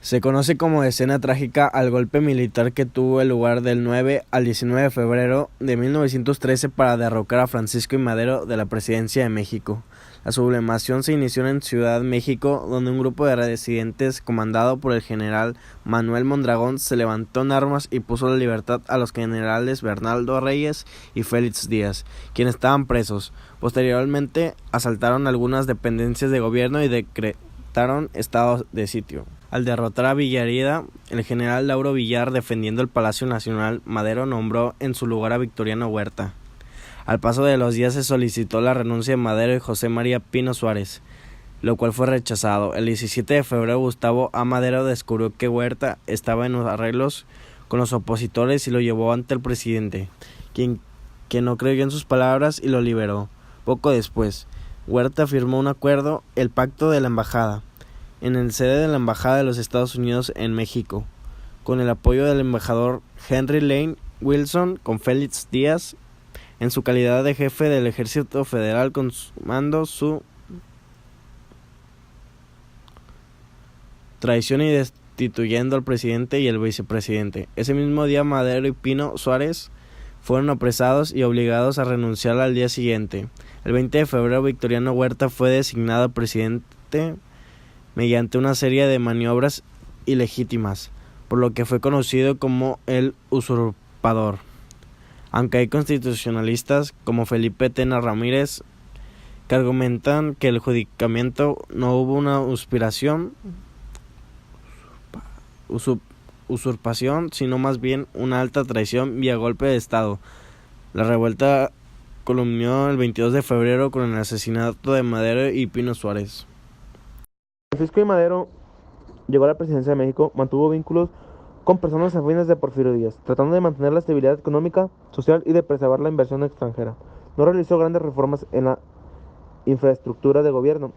Se conoce como escena trágica al golpe militar que tuvo lugar del 9 al 19 de febrero de 1913 para derrocar a Francisco I. Madero de la presidencia de México. La sublevación se inició en Ciudad México, donde un grupo de residentes comandado por el general Manuel Mondragón se levantó en armas y puso la libertad a los generales Bernardo Reyes y Félix Díaz, quienes estaban presos. Posteriormente asaltaron algunas dependencias de gobierno y decretaron estado de sitio. Al derrotar a Villarida, el general Lauro Villar, defendiendo el Palacio Nacional, Madero nombró en su lugar a Victoriano Huerta. Al paso de los días se solicitó la renuncia de Madero y José María Pino Suárez, lo cual fue rechazado. El 17 de febrero Gustavo A. Madero descubrió que Huerta estaba en los arreglos con los opositores y lo llevó ante el presidente, quien no creyó en sus palabras y lo liberó. Poco después, Huerta firmó un acuerdo, el Pacto de la Embajada, en el sede de la Embajada de los Estados Unidos en México, con el apoyo del embajador Henry Lane Wilson, con Félix Díaz en su calidad de jefe del Ejército Federal, consumando su traición y destituyendo al presidente y el vicepresidente. Ese mismo día Madero y Pino Suárez fueron apresados y obligados a renunciar al día siguiente. El 20 de febrero Victoriano Huerta fue designado presidente mediante una serie de maniobras ilegítimas, por lo que fue conocido como el usurpador. Aunque hay constitucionalistas como Felipe Tena Ramírez que argumentan que el juzgamiento no hubo una usurpación, sino más bien una alta traición vía golpe de Estado. La revuelta culminó el 22 de febrero con el asesinato de Madero y Pino Suárez. Francisco I. Madero llegó a la presidencia de México, mantuvo vínculos con personas afines de Porfirio Díaz, tratando de mantener la estabilidad económica, social y de preservar la inversión extranjera. No realizó grandes reformas en la infraestructura de gobierno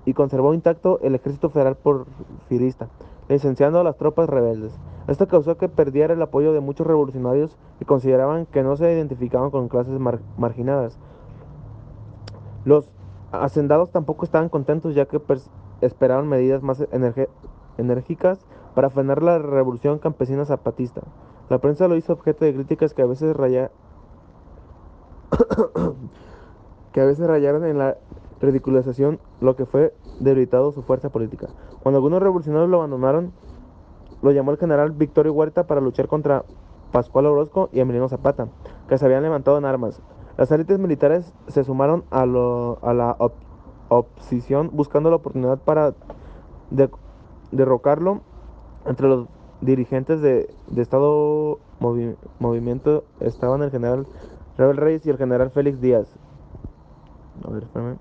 y conservó intacto el ejército federal porfirista, licenciando a las tropas rebeldes. Esto causó que perdiera el apoyo de muchos revolucionarios que consideraban que no se identificaban con clases marginadas. Los hacendados tampoco estaban contentos, ya que esperaban medidas más enérgicas para frenar la revolución campesina zapatista. La prensa lo hizo objeto de críticas que a veces rayaron en la ridiculización, lo que fue debilitado su fuerza política. Cuando algunos revolucionarios lo abandonaron, lo llamó el general Victorio Huerta para luchar contra Pascual Orozco y Emiliano Zapata, que se habían levantado en armas. Las élites militares se sumaron a la oposición buscando la oportunidad para derrocarlo. Entre los dirigentes de Estado Movimiento estaban el general Rebel Reyes y el general Félix Díaz. A ver, espérame.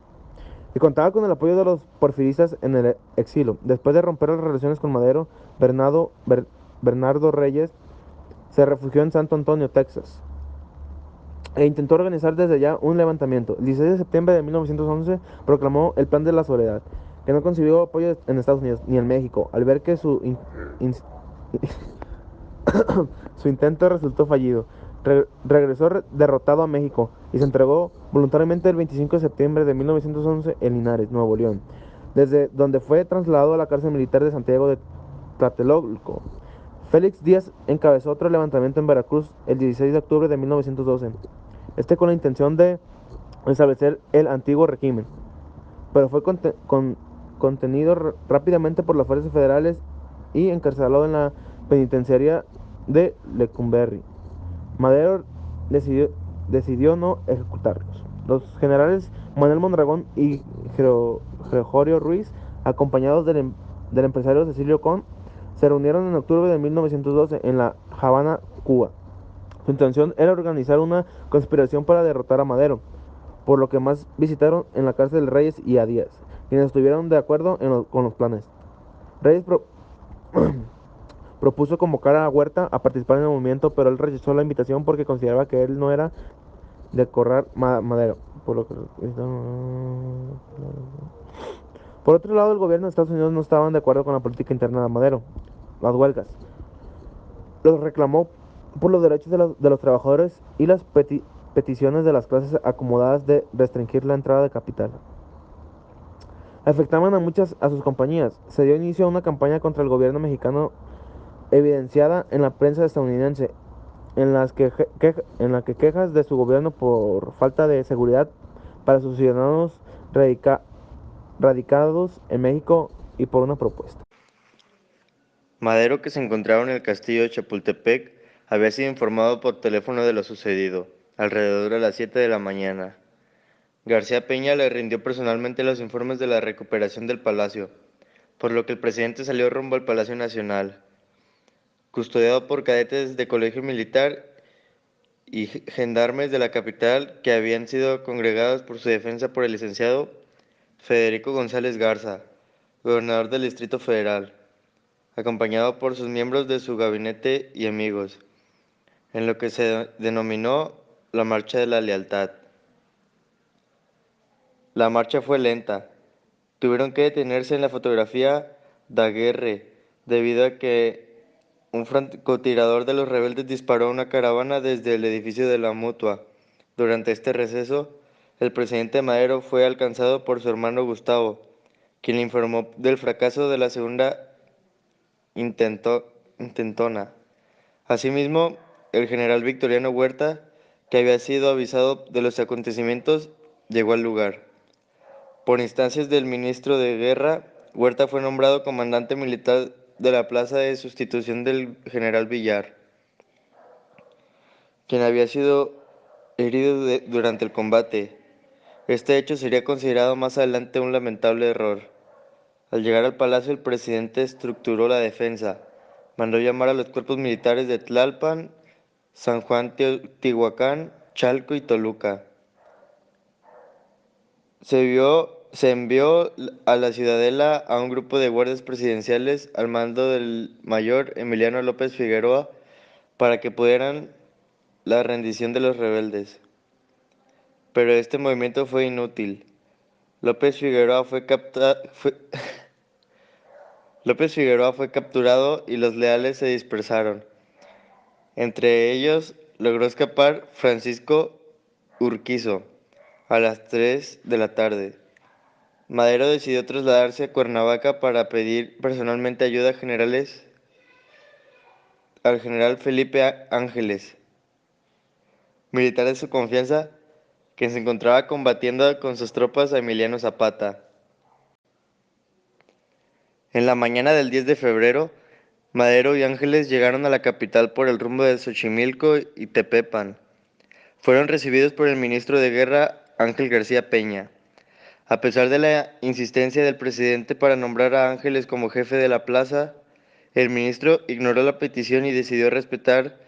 Y contaba con el apoyo de los porfiristas en el exilio. Después de romper las relaciones con Madero, Bernardo Reyes se refugió en Santo Antonio, Texas, e intentó organizar desde allá un levantamiento. El 16 de septiembre de 1911 proclamó el Plan de la Soledad, que no consiguió apoyo en Estados Unidos ni en México, al ver que su intento resultó fallido. Regresó derrotado a México y se entregó voluntariamente el 25 de septiembre de 1911 en Linares, Nuevo León, desde donde fue trasladado a la cárcel militar de Santiago de Tlatelolco. Félix Díaz encabezó otro levantamiento en Veracruz el 16 de octubre de 1912, con la intención de establecer el antiguo régimen, pero fue contenido rápidamente por las fuerzas federales y encarcelado en la penitenciaría de Lecumberri. Madero decidió no ejecutarlos. Los generales Manuel Mondragón y Gregorio Ruiz, acompañados del empresario Cecilio Con, se reunieron en octubre de 1912 en La Habana, Cuba. Su intención era organizar una conspiración para derrotar a Madero, por lo que más visitaron en la cárcel de Reyes y a Díaz, quienes estuvieron de acuerdo con los planes. Reyes propuso convocar a Huerta a participar en el movimiento, pero él rechazó la invitación porque consideraba que él no era de correr Madero. Por otro lado, el gobierno de Estados Unidos no estaban de acuerdo con la política interna de Madero, las huelgas. Los reclamó por los derechos de los trabajadores y las peticiones de las clases acomodadas de restringir la entrada de capital. afectaban a muchas a sus compañías. Se dio inicio a una campaña contra el gobierno mexicano evidenciada en la prensa estadounidense, en la que quejas de su gobierno por falta de seguridad para sus ciudadanos radicados en México y por una propuesta. Madero, que se encontraba en el castillo de Chapultepec, había sido informado por teléfono de lo sucedido, alrededor de las 7 de la mañana. García Peña le rindió personalmente los informes de la recuperación del palacio, por lo que el presidente salió rumbo al Palacio Nacional, custodiado por cadetes de colegio militar y gendarmes de la capital que habían sido congregados por su defensa por el licenciado Federico González Garza, gobernador del Distrito Federal, acompañado por sus miembros de su gabinete y amigos, en lo que se denominó la Marcha de la Lealtad. La marcha fue lenta. Tuvieron que detenerse en la fotografía Daguerre, debido a que un francotirador de los rebeldes disparó a una caravana desde el edificio de la Mutua. Durante este receso, el presidente Madero fue alcanzado por su hermano Gustavo, quien le informó del fracaso de la segunda intentona. Asimismo, el general Victoriano Huerta, que había sido avisado de los acontecimientos, llegó al lugar. Por instancias del ministro de Guerra, Huerta fue nombrado comandante militar de la plaza de sustitución del general Villar, quien había sido herido durante el combate. Este hecho sería considerado más adelante un lamentable error. Al llegar al palacio, el presidente estructuró la defensa, mandó llamar a los cuerpos militares de Tlalpan, San Juan Teotihuacán, Chalco y Toluca. Se envió a la ciudadela a un grupo de guardias presidenciales al mando del mayor Emiliano López Figueroa para que pudieran la rendición de los rebeldes. Pero este movimiento fue inútil. López Figueroa fue, López Figueroa fue capturado y los leales se dispersaron. Entre ellos logró escapar Francisco Urquizo a las 3 de la tarde. Madero decidió trasladarse a Cuernavaca para pedir personalmente ayuda al general Felipe Ángeles, militar de su confianza, que se encontraba combatiendo con sus tropas a Emiliano Zapata. En la mañana del 10 de febrero, Madero y Ángeles llegaron a la capital por el rumbo de Xochimilco y Tepepan. Fueron recibidos por el ministro de Guerra, Ángel García Peña. A pesar de la insistencia del presidente para nombrar a Ángeles como jefe de la plaza, el ministro ignoró la petición y decidió respetar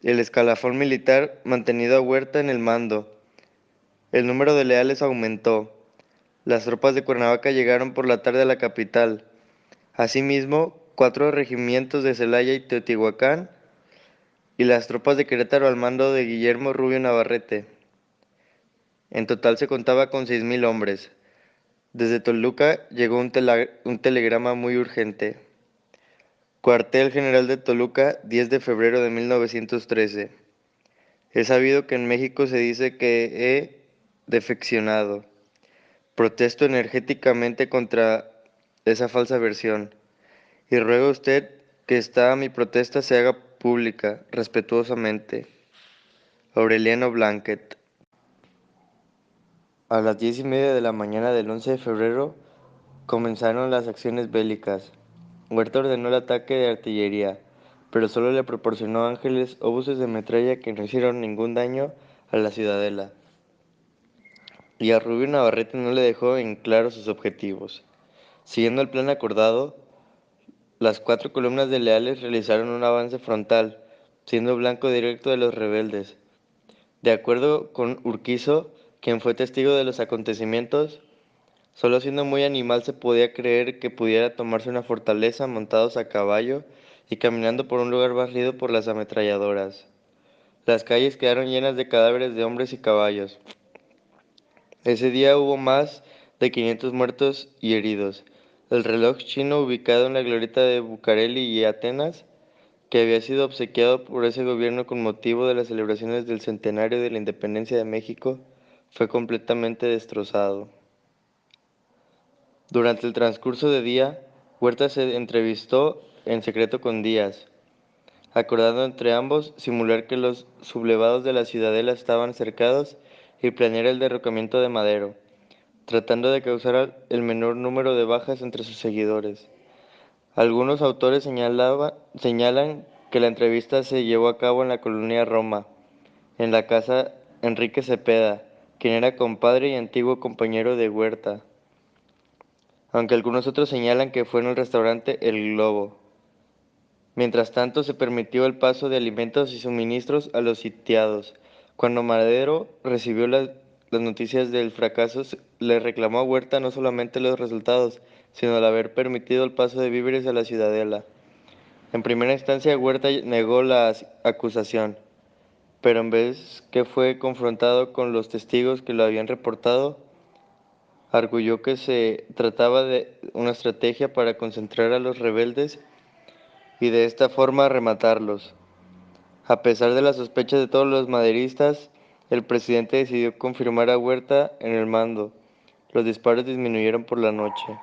el escalafón militar mantenido a Huerta en el mando. El número de leales aumentó. Las tropas de Cuernavaca llegaron por la tarde a la capital. Asimismo, 4 regimientos de Celaya y Teotihuacán y las tropas de Querétaro al mando de Guillermo Rubio Navarrete. En total se contaba con 6,000 hombres. Desde Toluca llegó un telegrama muy urgente. Cuartel General de Toluca, 10 de febrero de 1913. He sabido que en México se dice que he defeccionado. Protesto energéticamente contra esa falsa versión y ruego a usted que esta mi protesta se haga pública, respetuosamente. Aureliano Blanquet. A las 10:30 de la mañana del 11 de febrero comenzaron las acciones bélicas. Huerta ordenó el ataque de artillería, pero solo le proporcionó a Ángeles obuses de metralla que no hicieron ningún daño a la ciudadela. Y a Rubio Navarrete no le dejó en claro sus objetivos. Siguiendo el plan acordado, las 4 columnas de leales realizaron un avance frontal, siendo blanco directo de los rebeldes. De acuerdo con Urquizo, quien fue testigo de los acontecimientos, solo siendo muy animal se podía creer que pudiera tomarse una fortaleza montados a caballo y caminando por un lugar barrido por las ametralladoras. Las calles quedaron llenas de cadáveres de hombres y caballos. Ese día hubo más de 500 muertos y heridos. El reloj chino ubicado en la glorieta de Bucareli y Atenas, que había sido obsequiado por ese gobierno con motivo de las celebraciones del centenario de la independencia de México, fue completamente destrozado. Durante el transcurso de día, Huerta se entrevistó en secreto con Díaz, acordando entre ambos simular que los sublevados de la ciudadela estaban cercados y planear el derrocamiento de Madero, tratando de causar el menor número de bajas entre sus seguidores. Algunos autores señalan que la entrevista se llevó a cabo en la colonia Roma, en la casa Enrique Cepeda, quien era compadre y antiguo compañero de Huerta, aunque algunos otros señalan que fue en el restaurante El Globo. Mientras tanto, se permitió el paso de alimentos y suministros a los sitiados. Cuando Madero recibió las noticias del fracaso, le reclamó a Huerta no solamente los resultados, sino el haber permitido el paso de víveres a la ciudadela. En primera instancia, Huerta negó la acusación, pero en vez que fue confrontado con los testigos que lo habían reportado, arguyó que se trataba de una estrategia para concentrar a los rebeldes y de esta forma rematarlos. A pesar de las sospechas de todos los maderistas, el presidente decidió confirmar a Huerta en el mando. Los disparos disminuyeron por la noche.